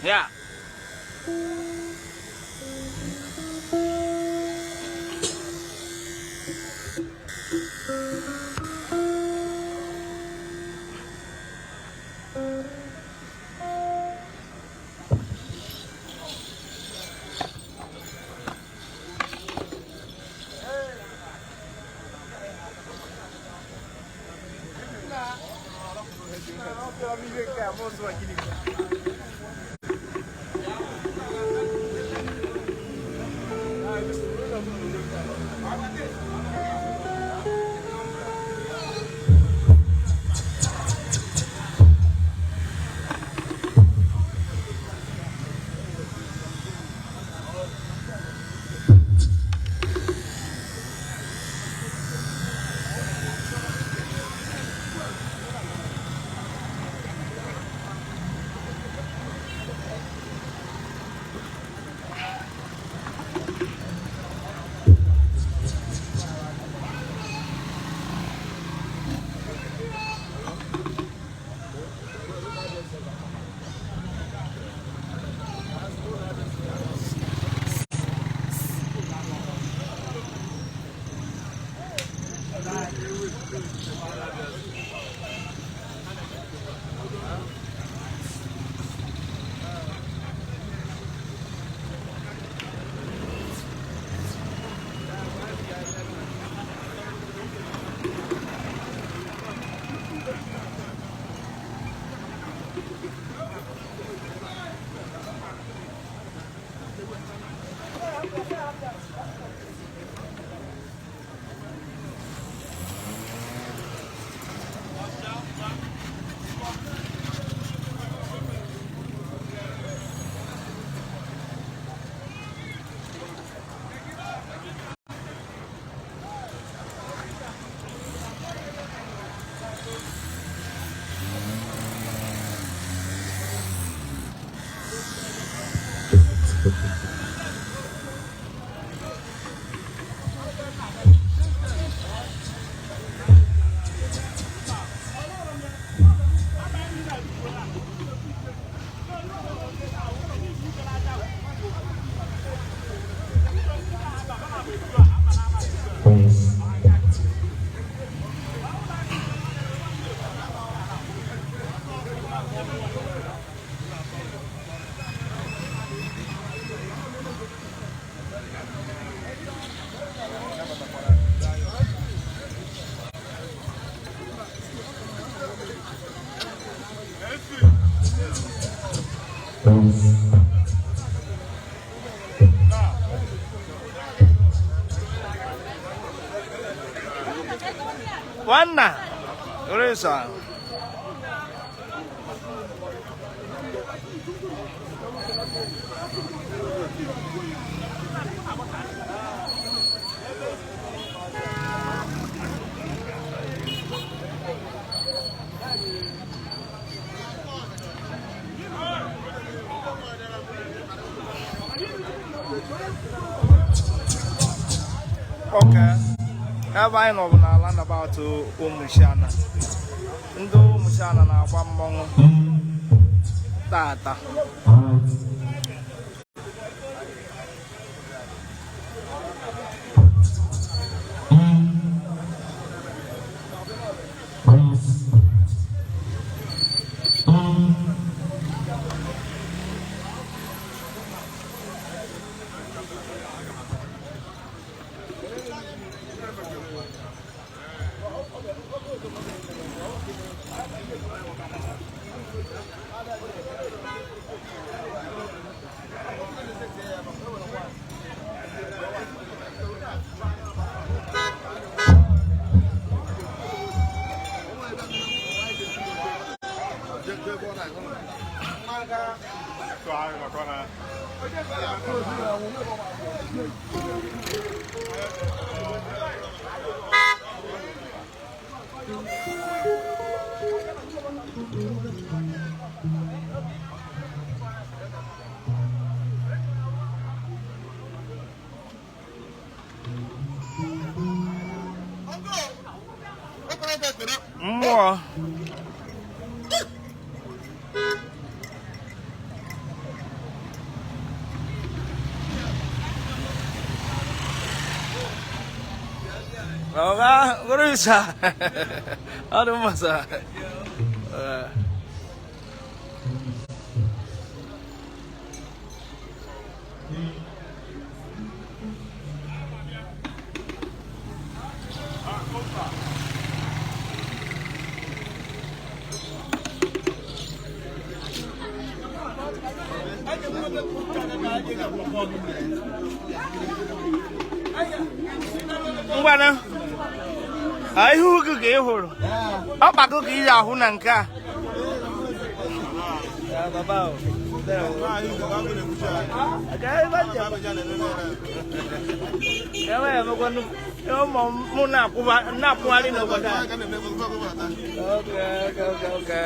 Yeah. Wanna, Uresa. Okay. Ebe anyị nọ bụ n'ala about Umushana. Ndị Umushana na-agba mmọnwụ tata. More. What is that? I don't know. Ngwana ai hu ku ke huru o ba ku ki ya hu nan ka ya baba o ga ba ja ya ba mo kwanu yo mo na ku ba na ku ali no ba da okay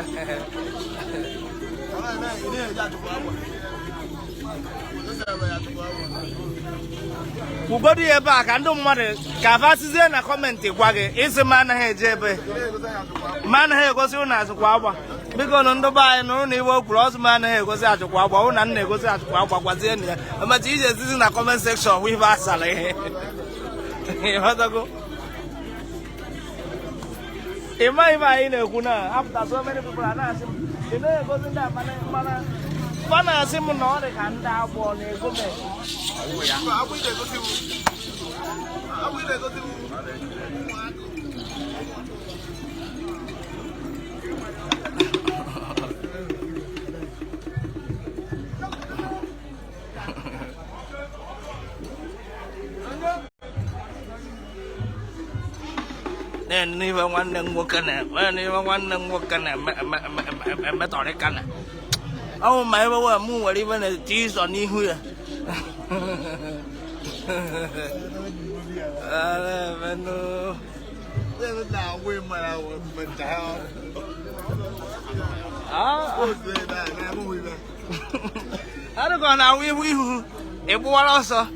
Ubodi ebe a ka ndị mmadụ ka fasizie na kọmentị gwa gị isi ma anaghị eje ebe ma anaghị egosi ụnụ azụkwa agba biko nụ ndị be anyị nụrụ na iwe okwuru ọzọ ma anaghị egosi azụkwa agba ụna nna egosi azụkwa agba gwazie na ya emecha ije ezizi na kọment sekshọn hụ ibe asara ihe ịghọtago ịma ibe anyị na-ekwu na apụta so many people a na-asị m ị na-egosi ndị mana Bana asị m na ọ dị ka ndị abụọ na-ego m n'ibe nwanne m nwoke na-emetọrịka na oh my God, I'm moving even a cheese on you here. I don't go now. We it was also.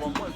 One point.